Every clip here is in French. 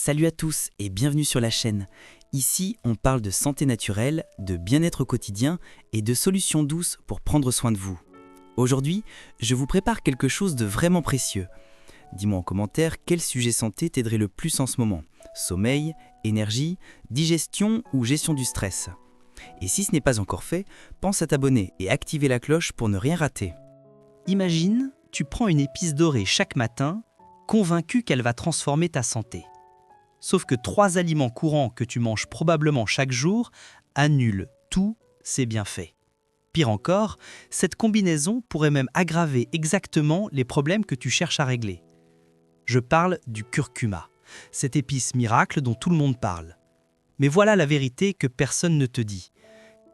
Salut à tous et bienvenue sur la chaîne. Ici, on parle de santé naturelle, de bien-être au quotidien et de solutions douces pour prendre soin de vous. Aujourd'hui, je vous prépare quelque chose de vraiment précieux. Dis-moi en commentaire quel sujet santé t'aiderait le plus en ce moment. Sommeil, énergie, digestion ou gestion du stress. Et si ce n'est pas encore fait, pense à t'abonner et activer la cloche pour ne rien rater. Imagine, tu prends une épice dorée chaque matin, convaincu qu'elle va transformer ta santé. Sauf que 3 aliments courants que tu manges probablement chaque jour annulent tous ces bienfaits. Pire encore, cette combinaison pourrait même aggraver exactement les problèmes que tu cherches à régler. Je parle du curcuma, cette épice miracle dont tout le monde parle. Mais voilà la vérité que personne ne te dit.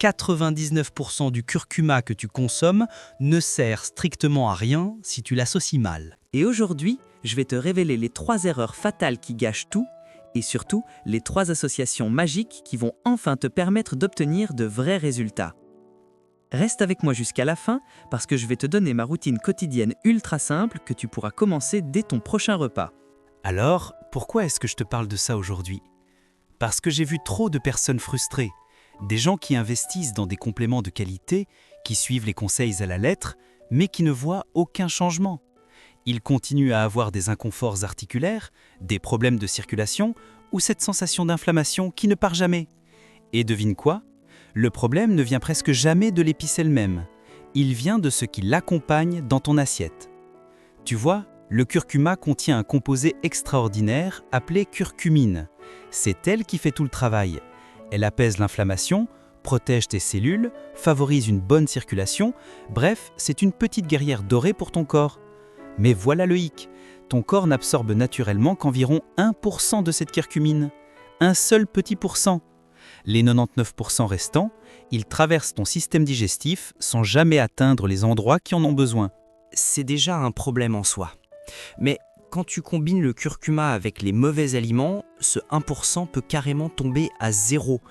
99% du curcuma que tu consommes ne sert strictement à rien si tu l'associes mal. Et aujourd'hui, je vais te révéler les 3 erreurs fatales qui gâchent tout et surtout les 3 associations magiques qui vont enfin te permettre d'obtenir de vrais résultats. Reste avec moi jusqu'à la fin parce que je vais te donner ma routine quotidienne ultra simple que tu pourras commencer dès ton prochain repas. Alors, pourquoi est-ce que je te parle de ça aujourd'hui ? Parce que j'ai vu trop de personnes frustrées, des gens qui investissent dans des compléments de qualité, qui suivent les conseils à la lettre, mais qui ne voient aucun changement. Ils continuent à avoir des inconforts articulaires, des problèmes de circulation ou cette sensation d'inflammation qui ne part jamais. Et devine quoi ? Le problème ne vient presque jamais de l'épice elle-même. Il vient de ce qui l'accompagne dans ton assiette. Tu vois, le curcuma contient un composé extraordinaire appelé curcumine. C'est elle qui fait tout le travail. Elle apaise l'inflammation, protège tes cellules, favorise une bonne circulation. Bref, c'est une petite guerrière dorée pour ton corps. Mais voilà le hic, ton corps n'absorbe naturellement qu'environ 1% de cette curcumine. Un seul petit pourcent. Les 99% restants, ils traversent ton système digestif sans jamais atteindre les endroits qui en ont besoin. C'est déjà un problème en soi. Mais quand tu combines le curcuma avec les mauvais aliments, ce 1% peut carrément tomber à 0.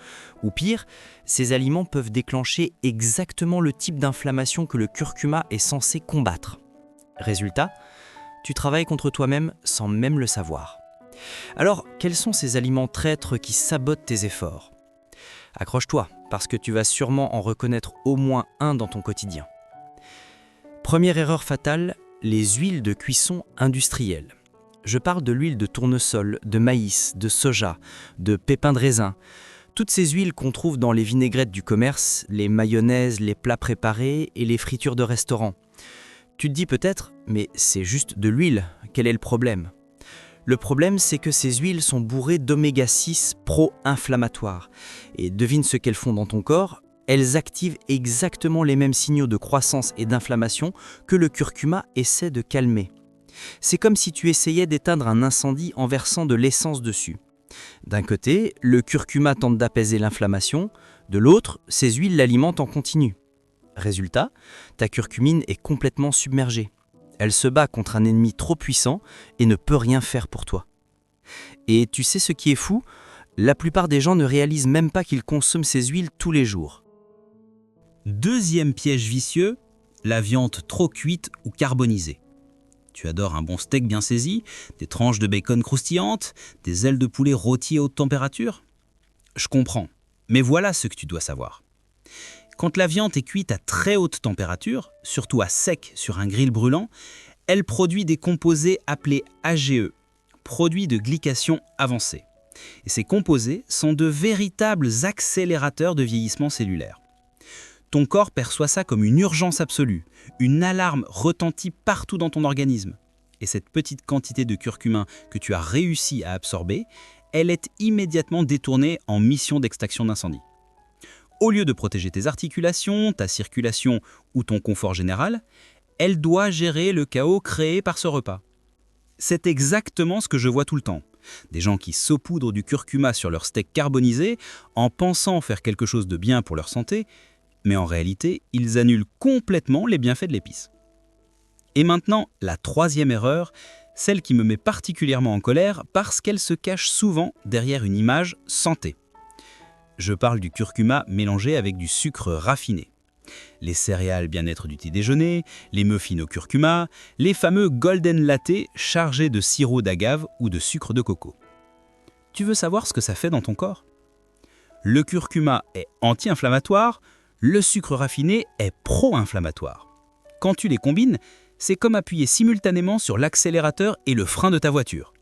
Ou pire, ces aliments peuvent déclencher exactement le type d'inflammation que le curcuma est censé combattre. Résultat, tu travailles contre toi-même sans même le savoir. Alors, quels sont ces aliments traîtres qui sabotent tes efforts ? Accroche-toi, parce que tu vas sûrement en reconnaître au moins un dans ton quotidien. Première erreur fatale, les huiles de cuisson industrielles. Je parle de l'huile de tournesol, de maïs, de soja, de pépins de raisin. Toutes ces huiles qu'on trouve dans les vinaigrettes du commerce, les mayonnaises, les plats préparés et les fritures de restaurant. Tu te dis peut-être, mais c'est juste de l'huile, quel est le problème ? Le problème, c'est que ces huiles sont bourrées d'oméga 6 pro-inflammatoires. Et devine ce qu'elles font dans ton corps, elles activent exactement les mêmes signaux de croissance et d'inflammation que le curcuma essaie de calmer. C'est comme si tu essayais d'éteindre un incendie en versant de l'essence dessus. D'un côté, le curcuma tente d'apaiser l'inflammation, de l'autre, ces huiles l'alimentent en continu. Résultat, ta curcumine est complètement submergée. Elle se bat contre un ennemi trop puissant et ne peut rien faire pour toi. Et tu sais ce qui est fou ? La plupart des gens ne réalisent même pas qu'ils consomment ces huiles tous les jours. Deuxième piège vicieux, la viande trop cuite ou carbonisée. Tu adores un bon steak bien saisi, des tranches de bacon croustillantes, des ailes de poulet rôties à haute température ? Je comprends, mais voilà ce que tu dois savoir. Quand la viande est cuite à très haute température, surtout à sec sur un grill brûlant, elle produit des composés appelés AGE, produits de glycation avancée. Et ces composés sont de véritables accélérateurs de vieillissement cellulaire. Ton corps perçoit ça comme une urgence absolue, une alarme retentit partout dans ton organisme. Et cette petite quantité de curcumin que tu as réussi à absorber, elle est immédiatement détournée en mission d'extinction d'incendie. Au lieu de protéger tes articulations, ta circulation ou ton confort général, elle doit gérer le chaos créé par ce repas. C'est exactement ce que je vois tout le temps. Des gens qui saupoudrent du curcuma sur leur steak carbonisé en pensant faire quelque chose de bien pour leur santé, mais en réalité, ils annulent complètement les bienfaits de l'épice. Et maintenant, la 3e erreur, celle qui me met particulièrement en colère parce qu'elle se cache souvent derrière une image santé. Je parle du curcuma mélangé avec du sucre raffiné. Les céréales bien-être du petit déjeuner, les muffins au curcuma, les fameux golden latte chargés de sirop d'agave ou de sucre de coco. Tu veux savoir ce que ça fait dans ton corps? Le curcuma est anti-inflammatoire, le sucre raffiné est pro-inflammatoire. Quand tu les combines, c'est comme appuyer simultanément sur l'accélérateur et le frein de ta voiture.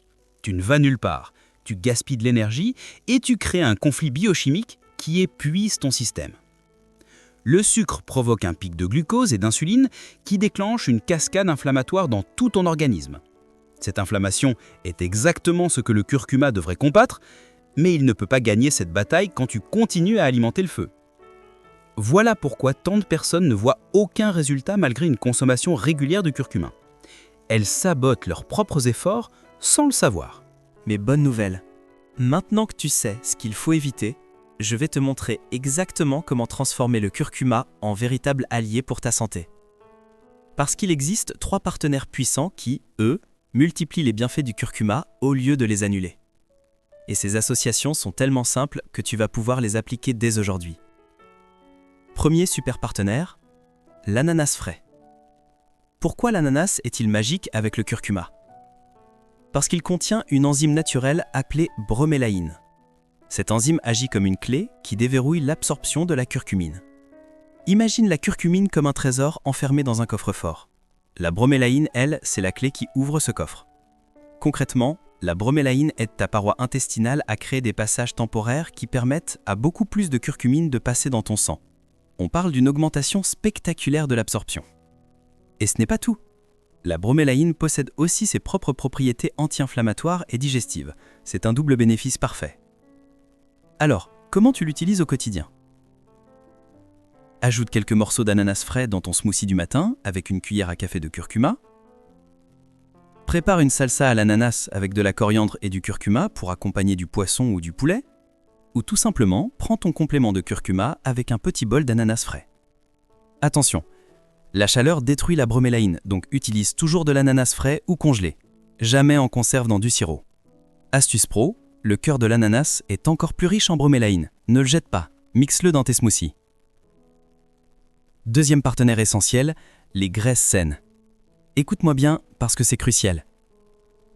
Tu ne vas nulle part, tu gaspilles de l'énergie et tu crées un conflit biochimique qui épuise ton système. Le sucre provoque un pic de glucose et d'insuline qui déclenche une cascade inflammatoire dans tout ton organisme. Cette inflammation est exactement ce que le curcuma devrait combattre, mais il ne peut pas gagner cette bataille quand tu continues à alimenter le feu. Voilà pourquoi tant de personnes ne voient aucun résultat malgré une consommation régulière de curcuma. Elles sabotent leurs propres efforts sans le savoir. Mais bonne nouvelle, maintenant que tu sais ce qu'il faut éviter, je vais te montrer exactement comment transformer le curcuma en véritable allié pour ta santé. Parce qu'il existe 3 partenaires puissants qui, eux, multiplient les bienfaits du curcuma au lieu de les annuler. Et ces associations sont tellement simples que tu vas pouvoir les appliquer dès aujourd'hui. Premier super partenaire, l'ananas frais. Pourquoi l'ananas est-il magique avec le curcuma? Parce qu'il contient une enzyme naturelle appelée bromélaïne. Cette enzyme agit comme une clé qui déverrouille l'absorption de la curcumine. Imagine la curcumine comme un trésor enfermé dans un coffre-fort. La bromélaïne, elle, c'est la clé qui ouvre ce coffre. Concrètement, la bromélaïne aide ta paroi intestinale à créer des passages temporaires qui permettent à beaucoup plus de curcumine de passer dans ton sang. On parle d'une augmentation spectaculaire de l'absorption. Et ce n'est pas tout. La bromélaïne possède aussi ses propres propriétés anti-inflammatoires et digestives. C'est un double bénéfice parfait. Alors, comment tu l'utilises au quotidien? Ajoute quelques morceaux d'ananas frais dans ton smoothie du matin avec une cuillère à café de curcuma. Prépare une salsa à l'ananas avec de la coriandre et du curcuma pour accompagner du poisson ou du poulet. Ou tout simplement, prends ton complément de curcuma avec un petit bol d'ananas frais. Attention, la chaleur détruit la bromélaïne, donc utilise toujours de l'ananas frais ou congelé. Jamais en conserve dans du sirop. Astuce pro, le cœur de l'ananas est encore plus riche en bromélaïne. Ne le jette pas, mixe-le dans tes smoothies. Deuxième partenaire essentiel, les graisses saines. Écoute-moi bien parce que c'est crucial.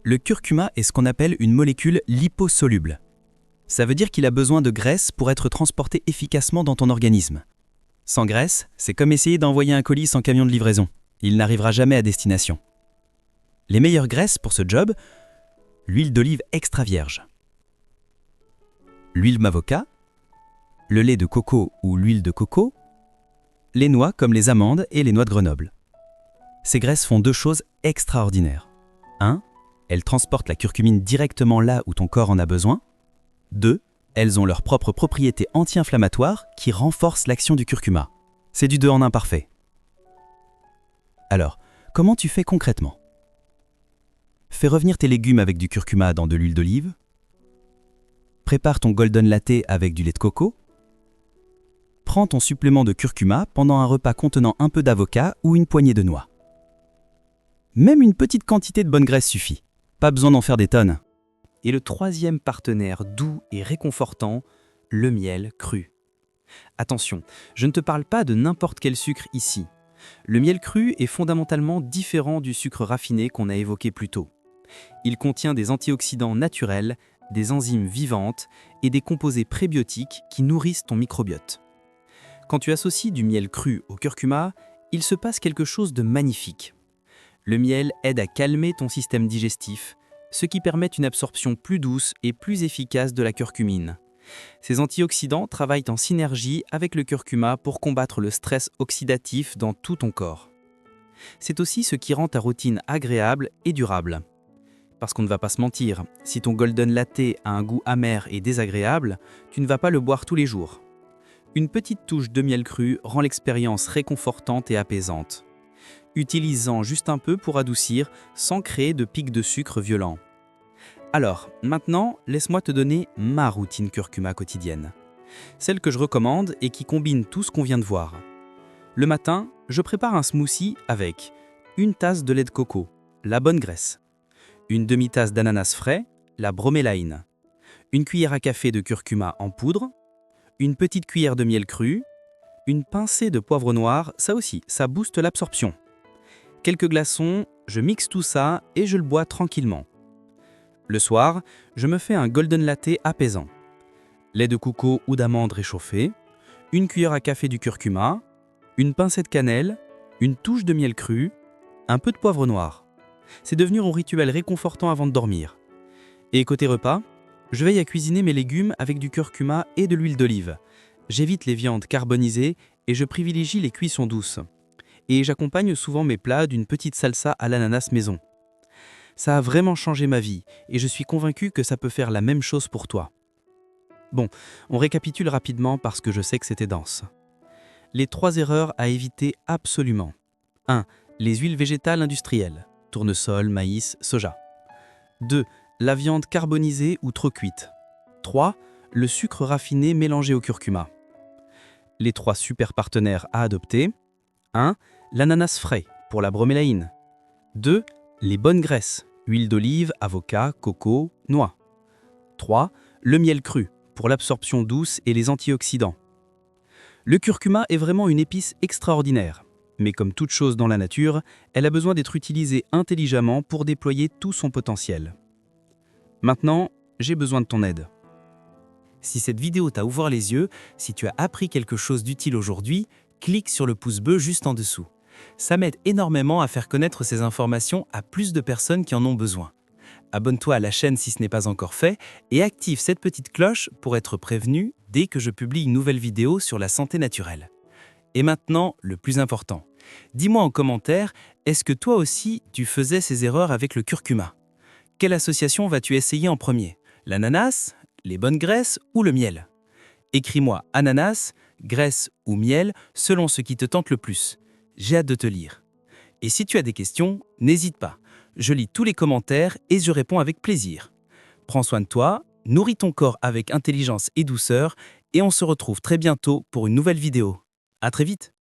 Le curcuma est ce qu'on appelle une molécule liposoluble. Ça veut dire qu'il a besoin de graisse pour être transporté efficacement dans ton organisme. Sans graisse, c'est comme essayer d'envoyer un colis sans camion de livraison. Il n'arrivera jamais à destination. Les meilleures graisses pour ce job, l'huile d'olive extra vierge, l'huile d'avocat, le lait de coco ou l'huile de coco, les noix comme les amandes et les noix de Grenoble. Ces graisses font 2 choses extraordinaires. 1. Elles transportent la curcumine directement là où ton corps en a besoin. 2. Elles ont leurs propres propriétés anti-inflammatoires qui renforcent l'action du curcuma. C'est du 2 en 1 parfait. Alors, comment tu fais concrètement? Fais revenir tes légumes avec du curcuma dans de l'huile d'olive. Prépare ton golden latte avec du lait de coco. Prends ton supplément de curcuma pendant un repas contenant un peu d'avocat ou une poignée de noix. Même une petite quantité de bonne graisse suffit. Pas besoin d'en faire des tonnes. Et le troisième partenaire doux et réconfortant, le miel cru. Attention, je ne te parle pas de n'importe quel sucre ici. Le miel cru est fondamentalement différent du sucre raffiné qu'on a évoqué plus tôt. Il contient des antioxydants naturels, des enzymes vivantes et des composés prébiotiques qui nourrissent ton microbiote. Quand tu associes du miel cru au curcuma, il se passe quelque chose de magnifique. Le miel aide à calmer ton système digestif, ce qui permet une absorption plus douce et plus efficace de la curcumine. Ces antioxydants travaillent en synergie avec le curcuma pour combattre le stress oxydatif dans tout ton corps. C'est aussi ce qui rend ta routine agréable et durable. Parce qu'on ne va pas se mentir, si ton golden latte a un goût amer et désagréable, tu ne vas pas le boire tous les jours. Une petite touche de miel cru rend l'expérience réconfortante et apaisante. Utilise-en juste un peu pour adoucir sans créer de pics de sucre violents. Alors, maintenant, laisse-moi te donner ma routine curcuma quotidienne. Celle que je recommande et qui combine tout ce qu'on vient de voir. Le matin, je prépare un smoothie avec une tasse de lait de coco, la bonne graisse, une demi-tasse d'ananas frais, la bromélaïne, une cuillère à café de curcuma en poudre, une petite cuillère de miel cru, une pincée de poivre noir, ça aussi, ça booste l'absorption. Quelques glaçons, je mixe tout ça et je le bois tranquillement. Le soir, je me fais un golden latte apaisant. Lait de coco ou d'amande réchauffé, une cuillère à café du curcuma, une pincée de cannelle, une touche de miel cru, un peu de poivre noir. C'est devenu mon rituel réconfortant avant de dormir. Et côté repas, je veille à cuisiner mes légumes avec du curcuma et de l'huile d'olive. J'évite les viandes carbonisées et je privilégie les cuissons douces. Et j'accompagne souvent mes plats d'une petite salsa à l'ananas maison. Ça a vraiment changé ma vie et je suis convaincu que ça peut faire la même chose pour toi. Bon, on récapitule rapidement parce que je sais que c'était dense. Les 3 erreurs à éviter absolument. 1. Les huiles végétales industrielles, tournesol, maïs, soja. 2. La viande carbonisée ou trop cuite. 3. Le sucre raffiné mélangé au curcuma. Les 3 super partenaires à adopter. 1. L'ananas frais pour la bromélaïne. 2. Les bonnes graisses, huile d'olive, avocat, coco, noix. 3. Le miel cru pour l'absorption douce et les antioxydants. Le curcuma est vraiment une épice extraordinaire. Mais comme toute chose dans la nature, elle a besoin d'être utilisée intelligemment pour déployer tout son potentiel. Maintenant, j'ai besoin de ton aide. Si cette vidéo t'a ouvert les yeux, si tu as appris quelque chose d'utile aujourd'hui, clique sur le pouce bleu juste en dessous. Ça m'aide énormément à faire connaître ces informations à plus de personnes qui en ont besoin. Abonne-toi à la chaîne si ce n'est pas encore fait et active cette petite cloche pour être prévenu dès que je publie une nouvelle vidéo sur la santé naturelle. Et maintenant, le plus important. Dis-moi en commentaire, est-ce que toi aussi tu faisais ces erreurs avec le curcuma ? Quelle association vas-tu essayer en premier ? L'ananas, les bonnes graisses ou le miel ? Écris-moi ananas, graisse ou miel selon ce qui te tente le plus. J'ai hâte de te lire. Et si tu as des questions, n'hésite pas. Je lis tous les commentaires et je réponds avec plaisir. Prends soin de toi, nourris ton corps avec intelligence et douceur et on se retrouve très bientôt pour une nouvelle vidéo. À très vite.